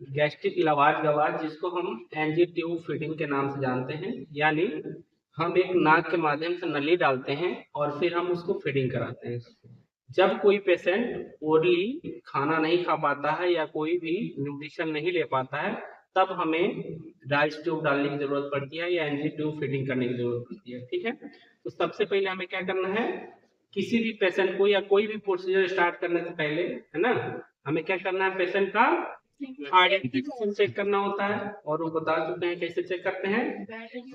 Gastric लवाज गवाज, जिसको हम NG tube feeding के नाम से जानते हैं, यानी हम एक नाक के माध्यम से नली डालते हैं और फिर हम उसको फीडिंग कराते हैं। जब कोई पेशेंट ओरली खाना नहीं खा पाता है या कोई भी न्यूट्रिशन नहीं ले पाता है, तब हमें राइस ट्यूब डालने की जरूरत पड़ती है या एनजी ट्यूब फीडिंग करने की जरूरत पड़ती है। ठीक है, तो सबसे पहले हमें क्या करना है, किसी भी पेशेंट को या कोई भी प्रोसीजर स्टार्ट करने से पहले, है ना, हमें क्या करना है, पेशेंट का आइडेंटिफिकेशन चेक करना होता है। और वो बता चुके हैं कैसे चेक करते हैं,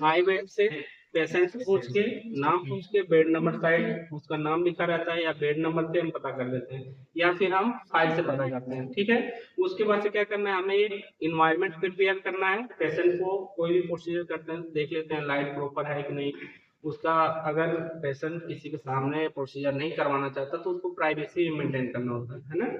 आई बेड से पेशेंट से पूछ के, नाम पूछ के, बेड नंबर साइड उसका नाम लिखा रहता है या बेड नंबर से हम पता कर लेते हैं, या फिर हम फाइल से पता करते हैं। ठीक है, उसके बाद से क्या करना है, हमें एक इन्वायरमेंट प्रिपेयर करना है। पेशेंट को कोई भी प्रोसीजर करते हैं देख लेते हैं लाइट प्रॉपर है कि नहीं, उसका अगर पेशेंट किसी के सामने प्रोसीजर नहीं करवाना चाहता तो उसको प्राइवेसी मेंटेन करना होता है ना।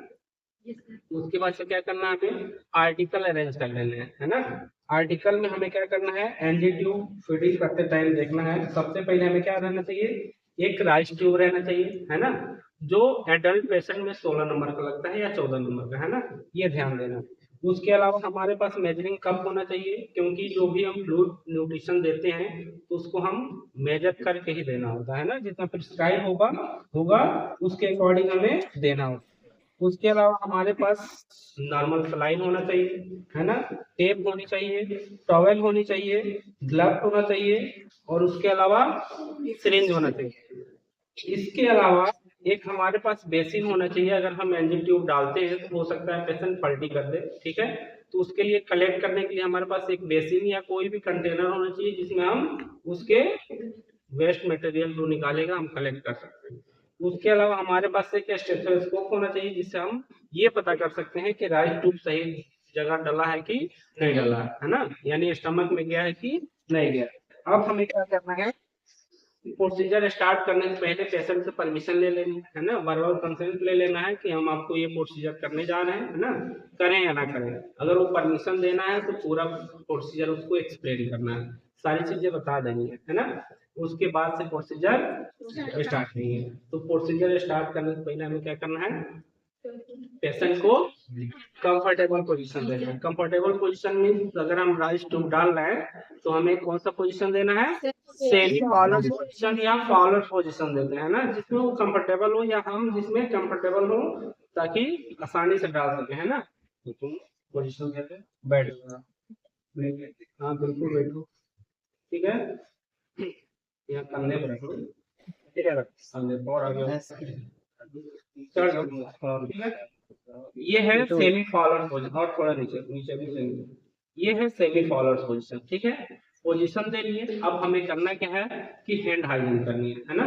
उसके बाद से क्या करना है, हमें आर्टिकल अरेंज कर लेने हैं, है ना। आर्टिकल में हमें क्या करना है, एनजी ट्यूब फीडिंग करते टाइम देखना है, सबसे पहले हमें क्या रहना चाहिए, एक राइस ट्यूब रहना चाहिए, है ना, जो एडल्ट पेशेंट में 16 नंबर का लगता है या 14 नंबर का, है ना, ये ध्यान देना। उसके अलावा हमारे पास मेजरिंग कप होना चाहिए, क्योंकि जो भी हम फ्लूइड न्यूट्रिशन देते हैं तो उसको हम मेजर करके ही देना होता है ना, जितना प्रिस्क्राइब होगा होगा उसके अकॉर्डिंग हमें देना होगा। उसके अलावा हमारे पास नॉर्मल सलाइन होना चाहिए, है ना, टेप होनी चाहिए, टॉवेल होनी चाहिए, ग्लव होना चाहिए, और उसके अलावा सिरिंज होना चाहिए। इसके अलावा एक हमारे पास बेसिन होना चाहिए, अगर हम एंजिन ट्यूब डालते हैं तो हो सकता है पेशेंट पलटी कर दे। ठीक है, तो उसके लिए कलेक्ट करने के लिए हमारे पास एक बेसिन या कोई भी कंटेनर होना चाहिए जिसमें हम उसके वेस्ट मटेरियल जो निकालेगा हम कलेक्ट कर सकते हैं। उसके अलावा हमारे पास एक स्टेथोस्कोप होना चाहिए जिससे हम ये पता कर सकते हैं कि राइट ट्यूब सही जगह डला है कि नहीं डला है ना, यानी स्टमक में गया है कि नहीं गया। अब हमें क्या करना है, प्रोसीजर स्टार्ट करने से पहले पेशेंट से परमिशन ले लेनी है ना, वर्बल कंसेंट ले लेना है कि हम आपको ये प्रोसीजर करने जा रहे हैं, है ना, करें या ना करें। अगर वो परमिशन देना है तो पूरा प्रोसीजर उसको एक्सप्लेन करना है, सारी चीजें बता देनी है ना। उसके बाद से प्रोसीजर स्टार्ट नहीं है। तो प्रोसीजर स्टार्ट करने से पहले हमें क्या करना है, पेशेंट को कंफर्टेबल पोजीशन देना है। कंफर्टेबल पोजीशन मीन अगर हम राइस ट्यूब डाल रहे हैं तो हमें कौन सा पोजीशन देना है, सेमी फॉलोअर पोजीशन या फॉलोअर पोजीशन देते हैं ना, जिसमें वो कंफर्टेबल हो या हम जिसमें कंफर्टेबल हो, ताकि आसानी से डाल सके, है ना। तो तुम पोजीशन देते बैठ, हाँ बिल्कुल बैठो। ठीक है, यहाँ कंधे पर रखो, ठीक है, कंधे पर और आगे चढ़ जाओ। ठीक है, ये है सेमी फॉलोअर पोजीशन, और थोड़ा नीचे नीचे भी सेमी, ये है सेमी फॉलोअर पोजीशन। ठीक है, पोजीशन दे लिए, अब हमें करना क्या है कि हैंड हाइजीन करनी है ना,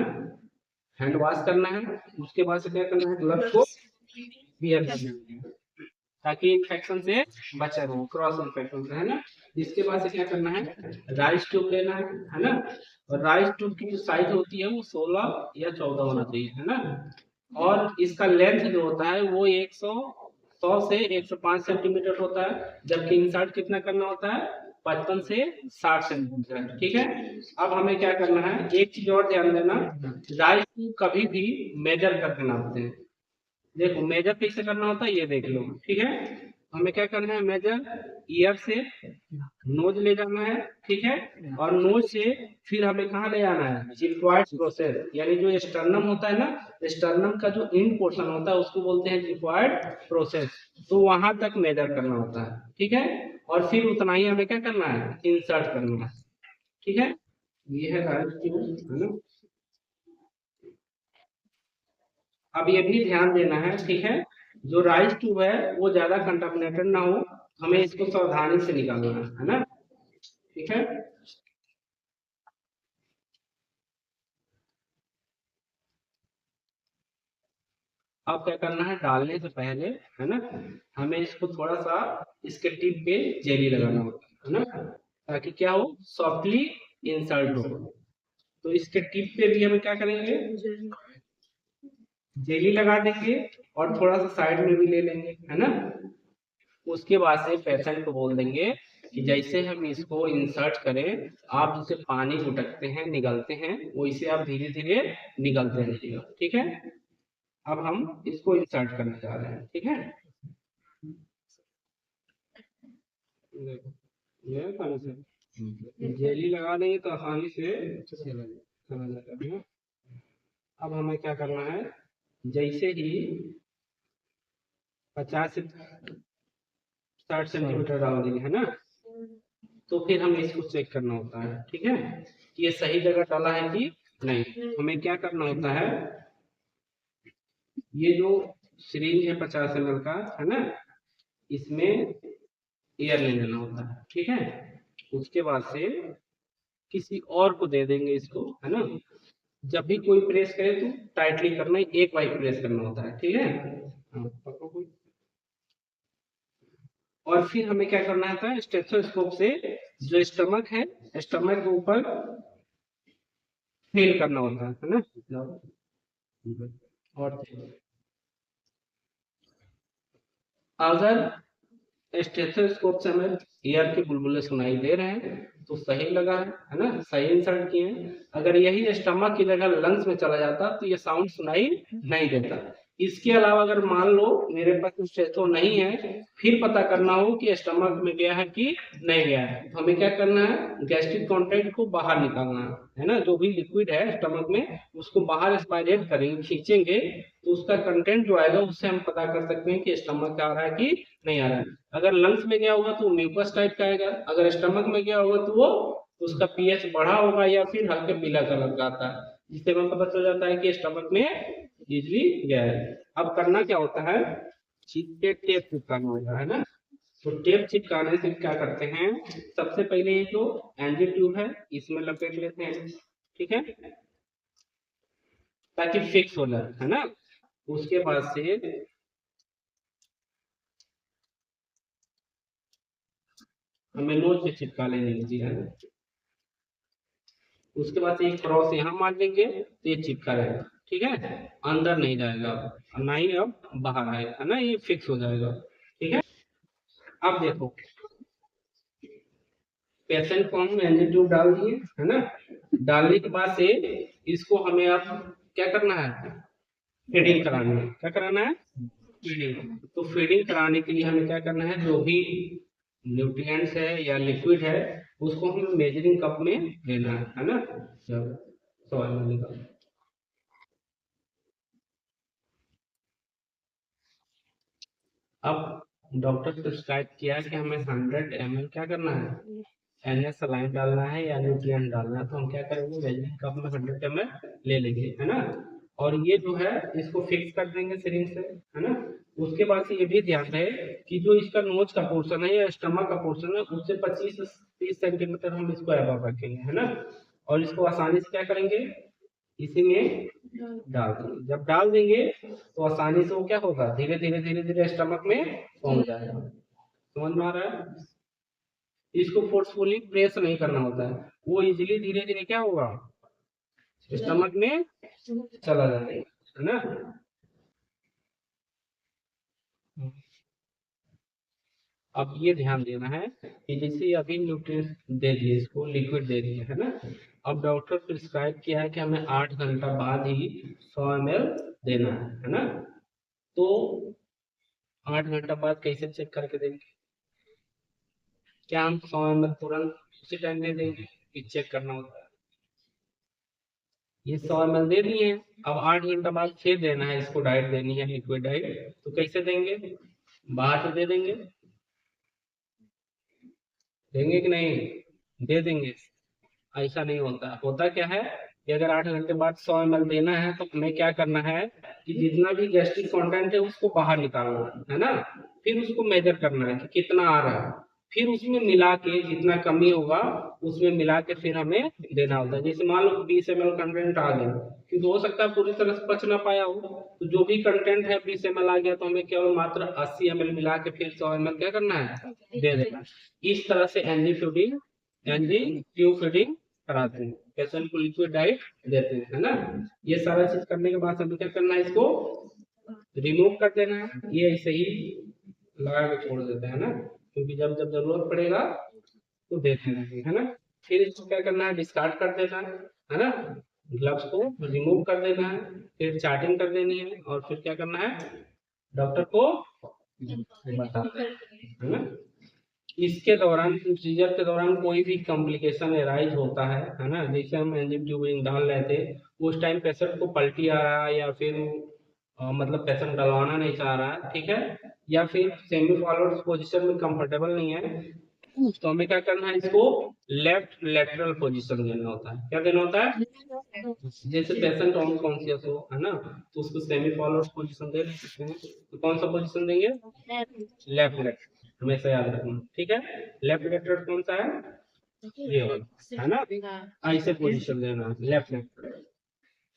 हैंड वॉश करना है। उसके बाद से क्या करना है, ग्लव्स को वियर करना है ताकि इन्फेक्शन से बचा रहो, क्रॉस इन्फेक्शन से, है ना। इसके बाद से क्या करना है, राइस ट्यूब लेना है ना, और राइस ट्यूब की जो साइज होती है वो 16 या 14 होना चाहिए, है ना। और इसका लेंथ जो होता है वो 100 से 105 सेंटीमीटर होता है, जबकि इंसर्ट कितना करना होता है, 55 से 60 सेंटीमीटर। ठीक है, अब हमें क्या करना है, एक चीज और ध्यान देना, राइस ट्यूब कभी भी मेजर करके नापते हैं। देखो मेजर कैसे करना होता है ये देख लो। ठीक है, हमें क्या करना है, मेजर ईयर से नोज ले जाना है। ठीक है, और नोज से फिर हमें कहाँ ले जाना है, जिफॉइड प्रोसेस, यानी जो स्टर्नम होता है ना, स्टर्नम का जो इन पोर्शन होता है उसको बोलते हैं जिफॉइड प्रोसेस, तो वहां तक मेजर करना होता है। ठीक है, और फिर उतना ही हमें क्या करना है, इंसर्ट करना है। ठीक है, ये है राइट ट्यूब, है ना। अब ये भी ध्यान देना है, ठीक है, जो राइस ट्यूब है वो ज्यादा कंटामिनेटेड ना हो, हमें इसको सावधानी से निकालना है ना। ठीक है, अब क्या करना है, डालने से पहले, है ना, हमें इसको थोड़ा सा इसके टिप पे जेली लगाना होता है ना, ताकि क्या हो, सॉफ्टली इंसर्ट हो। तो इसके टिप पे भी हम क्या करेंगे, जेली लगा देंगे, और थोड़ा सा साइड में भी ले लेंगे, है ना। उसके बाद से पेशेंट को बोल देंगे कि जैसे हम इसको इंसर्ट करें, आप जैसे पानी गुटकते हैं निगलते हैं वैसे आप धीरे धीरे निगलते रहिएगा। ठीक है, अब हम इसको इंसर्ट करने जा रहे हैं। ठीक है, देखो ये आसानी से जेली लगा देंगे तो आसानी से चला जाएगा है ना। अब हमें क्या करना है, जैसे ही 50 से 60 सेंटीमीटर डाल देंगे है ना, तो फिर हमें इसको चेक करना होता है, ठीक है, कि ये सही जगह डाला है कि नहीं। हमें क्या करना होता है, ये जो सिरिंज है 50 ml का है ना, इसमें एयर ले लेना होता है, ठीक है। उसके बाद से किसी और को दे देंगे इसको है ना। जब भी कोई प्रेस करे तो टाइटली करना है, एक बार प्रेस करना होता है, ठीक है। हाँ, पकड़ो कोई। और फिर हमें क्या करना है, स्टेथोस्कोप से जो स्टमक है, स्टमक के ऊपर फील करना होता है ना। और अगर स्टेथोस्कोप से हमें एयर के बुलबुले सुनाई दे रहे हैं तो सही लगा है ना, सही इंसर्ट किए हैं। अगर यही स्टमक की जगह लंग्स में चला जाता तो ये साउंड सुनाई नहीं देता। इसके अलावा अगर मान लो मेरे पास स्टेथो नहीं है, फिर पता करना हो कि स्टमक में गया है कि नहीं गया है, तो हमें क्या करना है, गैस्ट्रिक कंटेंट को बाहर निकालना है ना। जो भी लिक्विड है स्टमक में उसको बाहर एस्पायरेट करेंगे, खींचेंगे, तो उसका कंटेंट जो आएगा उससे हम पता कर सकते हैं कि स्टमक आ रहा है कि नहीं आ रहा है। अगर लंग्स में गया होगा तो म्यूकस टाइप का आएगा, अगर स्टमक में गया होगा तो वो उसका पीएच बढ़ा होगा या फिर हल्के पीला कलर का आता है, जिससे हमें पता चल जाता है कि स्टमक में इजली गया है। अब करना क्या होता है, टेप चिपकाना होगा है ना। तो टेप चिपकाने से क्या करते हैं, सबसे पहले ये जो एनजी ट्यूब है इसमें लपेट लेते हैं, ठीक है, ताकि फिक्स हो जाए है ना। उसके बाद से हमें नोज पे चिपका लेने जी है। उसके बाद से एक क्रॉस यहाँ मार देंगे तो ये चिपका रहेगा, ठीक है, अंदर नहीं जाएगा और ना ही अब बाहर आएगा है ना, ये फिक्स हो जाएगा, ठीक है। अब देखो पेशेंट को हम एनजी ट्यूब डाल दिए है ना, डालने के बाद से इसको हमें अब क्या करना है, फीडिंग करानी है। क्या कराना है, फीडिंग। तो फीडिंग कराने के लिए हमें क्या करना है, जो भी न्यूट्रिएंट्स है या लिक्विड है उसको हमें मेजरिंग कप में लेना है ना। चलो सवाल में निकाल। अब डॉक्टर प्रिस्क्राइब किया कि हमें 100 ml क्या करना है, एनएस सलाइन डालना है या न्यूट्रिएंट डालना है, तो हम क्या करेंगे, मेजरिंग कप में 100 ml ले लेंगे है ना। और ये जो है इसको फिक्स कर देंगे सिरिंज से है ना। उसके बाद से ये भी ध्यान रहे कि जो इसका नोज का पोर्शन है या स्टमक का पोर्शन है उससे 25 से 30 सेंटीमीटर हम इसको अबव रखेंगे है ना। और इसको आसानी से क्या करेंगे, इसी में डाल देंगे। जब डाल देंगे तो आसानी से वो क्या होगा, धीरे धीरे धीरे धीरे स्टमक में पहुंच जाएगा। समझ में आ रहा है, इसको फोर्सफुली प्रेस नहीं करना होता है, वो इजीली धीरे धीरे क्या होगा, स्टमक में चला जाएगा है ना। अब ये ध्यान देना है कि जैसे अभी न्यूट्रिएंट्स दे दिए, इसको लिक्विड दे दिए है ना। अब डॉक्टर प्रिस्क्राइब किया है कि हमें 8 घंटा बाद ही 100 ml देना है ना। तो 8 घंटा बाद कैसे चेक करके देंगे, क्या हम 100 ml तुरंत उसी टाइम दे देंगे कि चेक करना होता है। ये 100 ml दे दिए, अब 8 घंटा बाद फिर देना है, इसको डाइट देनी है, लिक्विड डाइट, तो कैसे देंगे, बाहर से दे देंगे, देंगे कि नहीं, दे देंगे। ऐसा नहीं होता, होता क्या है कि अगर 8 घंटे बाद 100 ml देना है तो हमें क्या करना है कि जितना भी गैस्ट्रिक कंटेंट है उसको बाहर निकालना है ना। फिर उसको मेजर करना है कि कितना आ रहा है, फिर उसमें मिला के जितना कमी होगा उसमें मिला के फिर हमें देना होता है। जैसे मान लो 20 ml कंटेंट आ गया, क्योंकि हो सकता है पूरी तरह से पच ना पाया हो, तो जो भी कंटेंट है 20 ml आ गया तो हमें केवल मात्र 80 ml मिला के फिर 100 ml क्या करना है, दे देना। इस तरह से NG feeding, NG tube feeding कराते हैं, पेशेंट को लिक्विड डाइट देते हैं है ना। ये सारा चीज करने के बाद हमें क्या करना है, इसको रिमूव कर देना है, ये ऐसे ही लगा के छोड़ देते हैं ना, क्योंकि जब जब जरूरत पड़ेगा तो देते रहेंगे है ना। फिर इसको क्या करना है, डिस्कार्ड कर देना है ना, ग्लव्स को रिमूव कर देना है, फिर चार्टिंग कर देनी है और फिर क्या करना है, डॉक्टर को बताना है ना। इसके दौरान, प्रोसीजर के दौरान कोई भी कॉम्प्लिकेशन एराइज होता है ना, जैसे हम एंजिन ट्यूबिंग डाल रहे थे, उस टाइम पेशेंट को पलटी आ रहा है, या फिर मतलब पेशेंट डलवाना नहीं चाह रहा है, ठीक है, या फिर सेमी फॉरवर्ड पोजीशन में कंफर्टेबल नहीं है, तो हमें क्या करना है, इसको लेफ्ट लेटरल पोजीशन देना होता है। क्या देना होता है? जैसे पेशेंट अनकॉन्शियस हो, है ना, तो उसको सेमी फॉरवर्ड पोजीशन दे सकते हैं। तो कौन सा पोजीशन देंगे? लेफ्ट लेफ्ट, हमेशा याद रखना, ठीक है। लेफ्ट लेफ्ट कौन सा है? ये वाला, है ना, ऐसे पोजीशन देना, लेफ्ट लेफ्ट।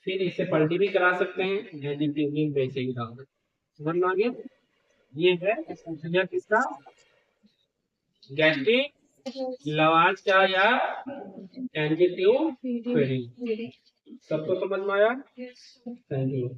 फिर इसे पलटी भी करा सकते हैं, वैसे ही डाल समझ में आ गया? ये है प्रोसीजर किसका? गैस्ट्रिक लवाज का या एंजियोट्यूब फीडिंग। सबको समझ में आया? Thank you.